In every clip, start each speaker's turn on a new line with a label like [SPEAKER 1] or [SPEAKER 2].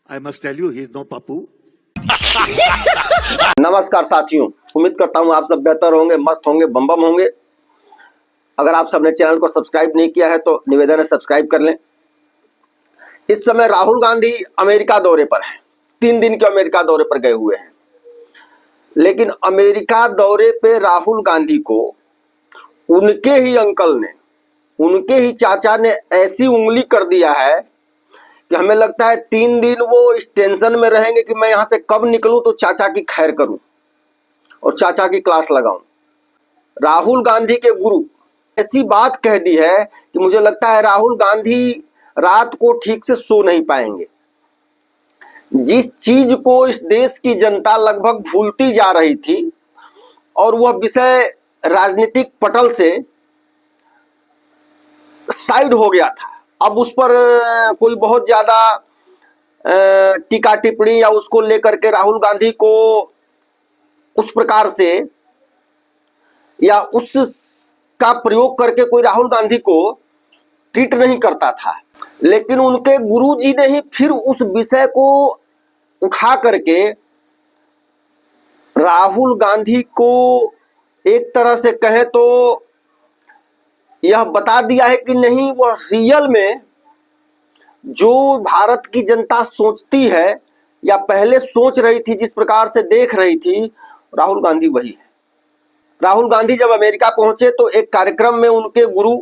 [SPEAKER 1] I must tell you, he is no papu.
[SPEAKER 2] नमस्कार साथियों, उम्मीद करता हूं आप सब बेहतर होंगे, मस्त होंगे, बम बम होंगे। अगर आप सबने चैनल को सब्सक्राइब नहीं किया है तो निवेदन है सब्सक्राइब कर लें। इस समय राहुल गांधी अमेरिका दौरे पर है, 3 दिन के अमेरिका दौरे पर गए हुए हैं। लेकिन अमेरिका दौरे पे राहुल गांधी को उनके ही अंकल ने, उनके ही चाचा ने ऐसी उंगली कर दिया है कि हमें लगता है 3 दिन वो इस टेंशन में रहेंगे कि मैं यहां से कब निकलूं तो चाचा की खैर करूं और चाचा की क्लास लगाऊं। राहुल गांधी के गुरु ऐसी बात कह दी है कि मुझे लगता है राहुल गांधी रात को ठीक से सो नहीं पाएंगे। जिस चीज को इस देश की जनता लगभग भूलती जा रही थी और वह विषय राजनीतिक पटल से साइड हो गया था, अब उस पर कोई बहुत ज्यादा टीका टिप्पणी या उसको लेकर के राहुल गांधी को उस प्रकार से या उसका प्रयोग करके कोई राहुल गांधी को ट्रीट नहीं करता था। लेकिन उनके गुरुजी ने ही फिर उस विषय को उठा करके राहुल गांधी को एक तरह से कहे तो यह बता दिया है कि नहीं, वह रियल में जो भारत की जनता सोचती है या पहले सोच रही थी, जिस प्रकार से देख रही थी, राहुल गांधी वही है। राहुल गांधी जब अमेरिका पहुंचे तो एक कार्यक्रम में उनके गुरु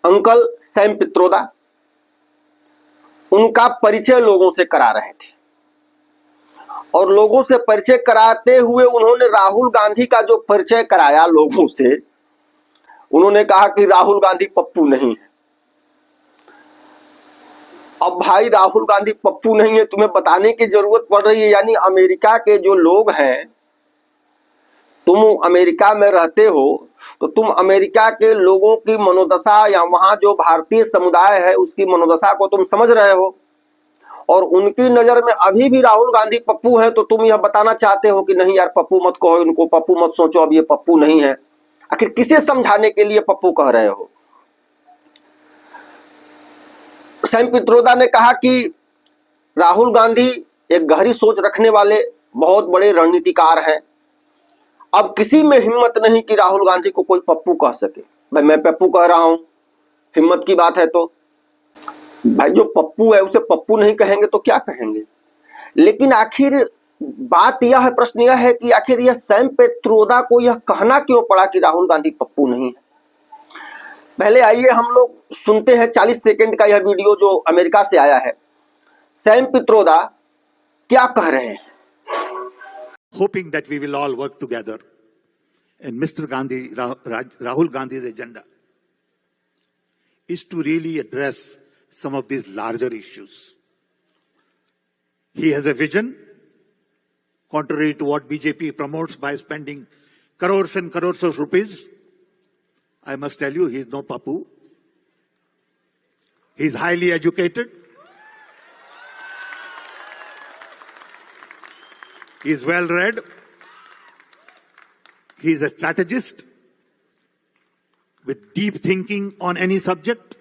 [SPEAKER 2] अंकल सैम पित्रोदा उनका परिचय लोगों से करा रहे थे और लोगों से परिचय कराते हुए उन्होंने राहुल गांधी का जो परिचय कराया लोगों से, उन्होंने कहा कि राहुल गांधी पप्पू नहीं है। अब भाई राहुल गांधी पप्पू नहीं है, तुम्हें बताने की जरूरत पड़ रही है। यानी अमेरिका के जो लोग हैं, तुम अमेरिका में रहते हो तो तुम अमेरिका के लोगों की मनोदशा या वहां जो भारतीय समुदाय है उसकी मनोदशा को तुम समझ रहे हो और उनकी नजर में अभी भी राहुल गांधी पप्पू है। तो तुम यह बताना चाहते हो कि नहीं यार, पप्पू मत कहो इनको, पप्पू मत सोचो, अब ये पप्पू नहीं है। आखिर किसे समझाने के लिए पप्पू कह रहे हो? सैम पित्रोदा ने कहा कि राहुल गांधी एक गहरी सोच रखने वाले बहुत बड़े रणनीतिकार हैं। अब किसी में हिम्मत नहीं कि राहुल गांधी को कोई पप्पू कह सके। भाई मैं पप्पू कह रहा हूं, हिम्मत की बात है तो भाई जो पप्पू है उसे पप्पू नहीं कहेंगे तो क्या कहेंगे? लेकिन आखिर बात यह है, प्रश्न यह है कि आखिर यह सैम पित्रोदा को यह कहना क्यों पड़ा कि राहुल गांधी पप्पू नहीं है? पहले आइए हम लोग सुनते हैं 40 सेकंड का यह वीडियो जो अमेरिका से आया है। सैम पित्रोदा क्या कह रहे हैं?
[SPEAKER 1] Hoping that we will all work together and Mr. Rahul Gandhi's agenda is to really address some of these larger issues. He has a vision contrary to what BJP promotes by spending crores and crores of rupees. I must tell you, he is no papu. He is highly educated. He is well read. He is a strategist with deep thinking on any subject.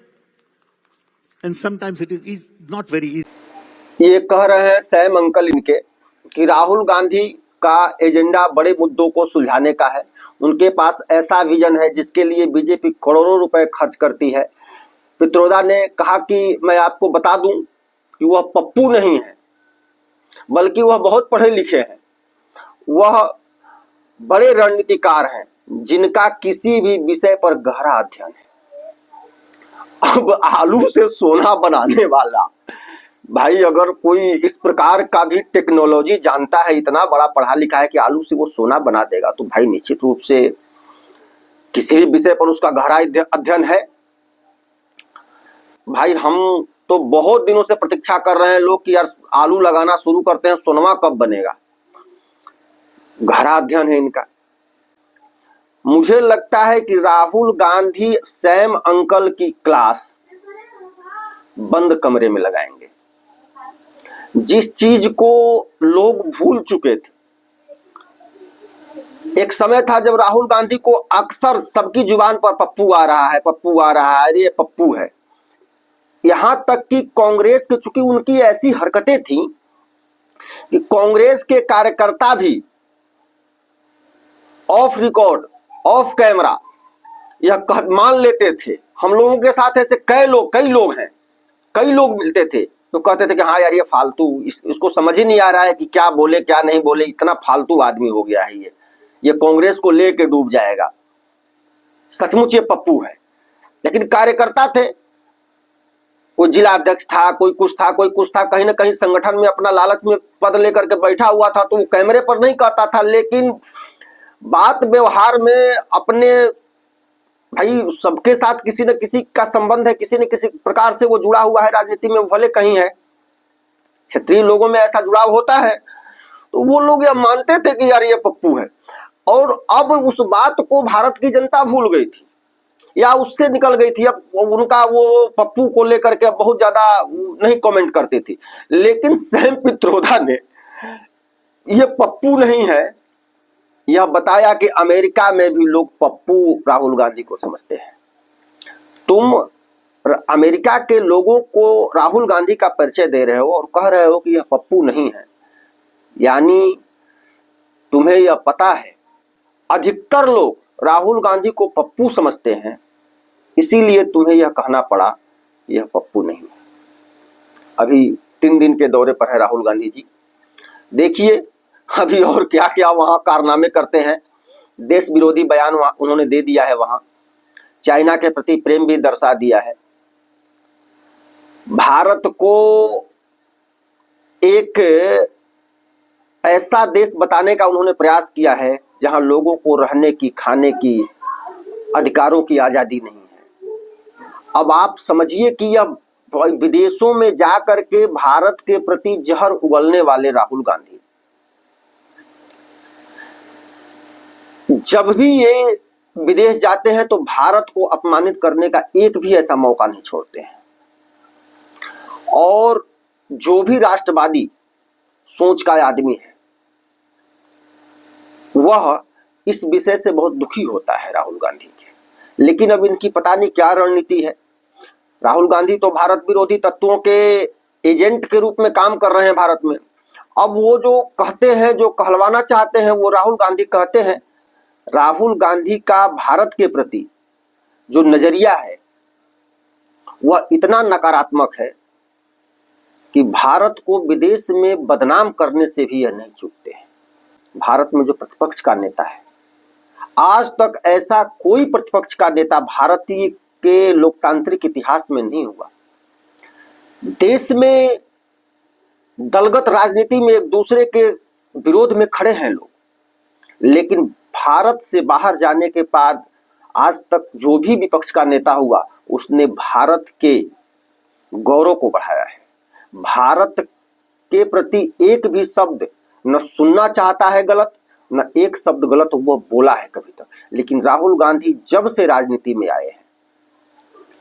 [SPEAKER 1] And sometimes it is not very easy.
[SPEAKER 2] ये कह रहे हैं Sam uncle इनके कि राहुल गांधी का agenda बड़े मुद्दों को सुलझाने का है। उनके पास ऐसा विजन है जिसके लिए बीजेपी करोड़ों रुपए खर्च करती है। पित्रोदा ने कहा कि मैं आपको बता दूं कि वह पप्पू नहीं है, बल्कि वह बहुत पढ़े लिखे हैं, वह बड़े रणनीतिकार हैं जिनका किसी भी विषय पर गहरा अध्ययन है। अब आलू से सोना बनाने वाला भाई, अगर कोई इस प्रकार का भी टेक्नोलॉजी जानता है, इतना बड़ा पढ़ा लिखा है कि आलू से वो सोना बना देगा, तो भाई निश्चित रूप से किसी भी विषय पर उसका गहरा अध्ययन है। भाई हम तो बहुत दिनों से प्रतीक्षा कर रहे हैं लोग कि यार आलू लगाना शुरू करते हैं, सोनमा कब बनेगा। गहरा अध्ययन है इनका। मुझे लगता है कि राहुल गांधी सैम अंकल की क्लास बंद कमरे में लगाएंगे। जिस चीज को लोग भूल चुके थे, एक समय था जब राहुल गांधी को अक्सर सबकी जुबान पर पप्पू आ रहा है, पप्पू आ रहा है, अरे ये पप्पू है। यहां तक कि कांग्रेस के, चूंकि उनकी ऐसी हरकतें थी कि कांग्रेस के कार्यकर्ता भी ऑफ रिकॉर्ड, ऑफ कैमरा यह मान लेते थे। हम लोगों के साथ ऐसे कई लोग हैं, कई लोग मिलते थे तो कहते थे कि हाँ यार ये फालतू, इसको समझ ही नहीं आ रहा है कि क्या बोले क्या नहीं बोले, इतना फालतू आदमी हो गया है ये कांग्रेस को लेके डूब जाएगा, सचमुच ये पप्पू है। लेकिन कार्यकर्ता थे, कोई जिला अध्यक्ष था, कोई कुछ था, कोई कुछ था, कहीं ना कहीं संगठन में अपना लालच में पद लेकर के बैठा हुआ था, तो वो कैमरे पर नहीं कहता था, लेकिन बात व्यवहार में अपने भाई सबके साथ किसी न किसी का संबंध है, किसी न किसी प्रकार से वो जुड़ा हुआ है राजनीति में, भले कहीं है, क्षेत्रीय लोगों में ऐसा जुड़ाव होता है, तो वो लोग यह मानते थे कि यार ये पप्पू है। और अब उस बात को भारत की जनता भूल गई थी या उससे निकल गई थी। अब उनका वो पप्पू को लेकर के बहुत ज्यादा नहीं कमेंट करती थी, लेकिन सैम पित्रोदा ने ये पप्पू नहीं है यह बताया कि अमेरिका में भी लोग पप्पू राहुल गांधी को समझते हैं। तुम अमेरिका के लोगों को राहुल गांधी का परिचय दे रहे हो और कह रहे हो कि यह पप्पू नहीं है, यानी तुम्हें यह पता है अधिकतर लोग राहुल गांधी को पप्पू समझते हैं, इसीलिए तुम्हें यह कहना पड़ा यह पप्पू नहीं है। अभी 3 दिन के दौरे पर है राहुल गांधी जी, देखिए अभी और क्या क्या वहां कारनामे करते हैं। देश विरोधी बयान उन्होंने दे दिया है, वहां चाइना के प्रति प्रेम भी दर्शा दिया है। भारत को एक ऐसा देश बताने का उन्होंने प्रयास किया है जहां लोगों को रहने की, खाने की, अधिकारों की आजादी नहीं है। अब आप समझिए कि यह विदेशों में जाकर के भारत के प्रति जहर उगलने वाले राहुल गांधी जब भी ये विदेश जाते हैं तो भारत को अपमानित करने का एक भी ऐसा मौका नहीं छोड़ते हैं। और जो भी राष्ट्रवादी सोच का आदमी है वह इस विषय से बहुत दुखी होता है राहुल गांधी के। लेकिन अब इनकी पता नहीं क्या रणनीति है। राहुल गांधी तो भारत विरोधी तत्वों के एजेंट के रूप में काम कर रहे हैं भारत में। अब वो जो कहते हैं, जो कहलवाना चाहते हैं, वो राहुल गांधी कहते हैं। राहुल गांधी का भारत के प्रति जो नजरिया है वह इतना नकारात्मक है कि भारत को विदेश में बदनाम करने से भी यह नहीं चूकते हैं। भारत में जो प्रतिपक्ष का नेता है, आज तक ऐसा कोई प्रतिपक्ष का नेता भारतीय के लोकतांत्रिक इतिहास में नहीं हुआ। देश में दलगत राजनीति में एक दूसरे के विरोध में खड़े हैं लोग, लेकिन भारत से बाहर जाने के बाद आज तक जो भी विपक्ष का नेता हुआ उसने भारत के गौरव को बढ़ाया है। भारत के प्रति एक भी शब्द न सुनना चाहता है गलत, न एक शब्द गलत वो बोला है कभी तक। लेकिन राहुल गांधी जब से राजनीति में आए हैं,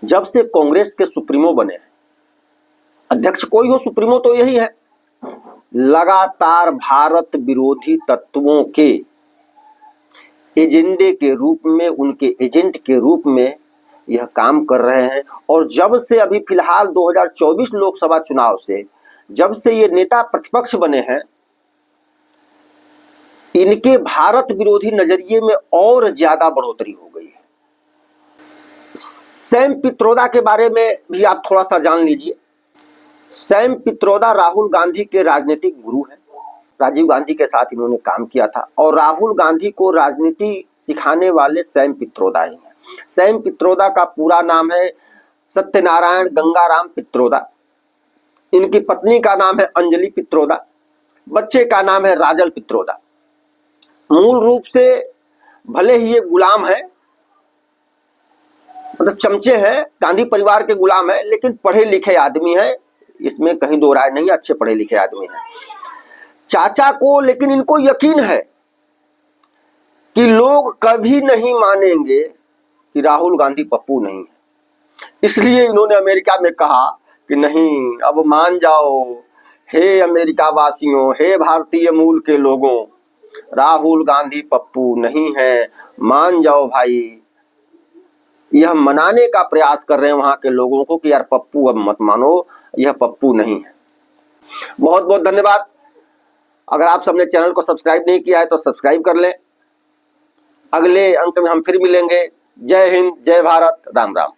[SPEAKER 2] जब से कांग्रेस के सुप्रीमो बने हैं, अध्यक्ष कोई हो सुप्रीमो तो यही है, लगातार भारत विरोधी तत्वों के एजेंडे के रूप में, उनके एजेंट के रूप में यह काम कर रहे हैं। और जब से अभी फिलहाल 2024 लोकसभा चुनाव से जब से ये नेता प्रतिपक्ष बने हैं, इनके भारत विरोधी नजरिए में और ज्यादा बढ़ोतरी हो गई है। सैम पित्रोदा के बारे में भी आप थोड़ा सा जान लीजिए। सैम पित्रोदा राहुल गांधी के राजनीतिक गुरु हैं। राजीव गांधी के साथ इन्होंने काम किया था और राहुल गांधी को राजनीति सिखाने वाले सैम पित्रोदा ही हैं। सैम पित्रोदा का पूरा नाम है सत्यनारायण गंगाराम पित्रोदा। इनकी पत्नी का नाम है अंजलि पित्रोदा। बच्चे का नाम है राजल पित्रोदा। मूल रूप से भले ही ये गुलाम है, मतलब चमचे हैं, गांधी परिवार के गुलाम है, लेकिन पढ़े लिखे आदमी है, इसमें कहीं दो राय नहीं, अच्छे पढ़े लिखे आदमी है। चाचा को लेकिन इनको यकीन है कि लोग कभी नहीं मानेंगे कि राहुल गांधी पप्पू नहीं है, इसलिए इन्होंने अमेरिका में कहा कि नहीं, अब मान जाओ हे अमेरिका वासियों, हे भारतीय मूल के लोगों, राहुल गांधी पप्पू नहीं है, मान जाओ भाई। यह मनाने का प्रयास कर रहे हैं वहां के लोगों को कि यार पप्पू अब मत मानो, यह पप्पू नहीं है। बहुत बहुत धन्यवाद। अगर आप सबने चैनल को सब्सक्राइब नहीं किया है तो सब्सक्राइब कर लें। अगले अंक में हम फिर मिलेंगे। जय हिंद, जय भारत, राम राम।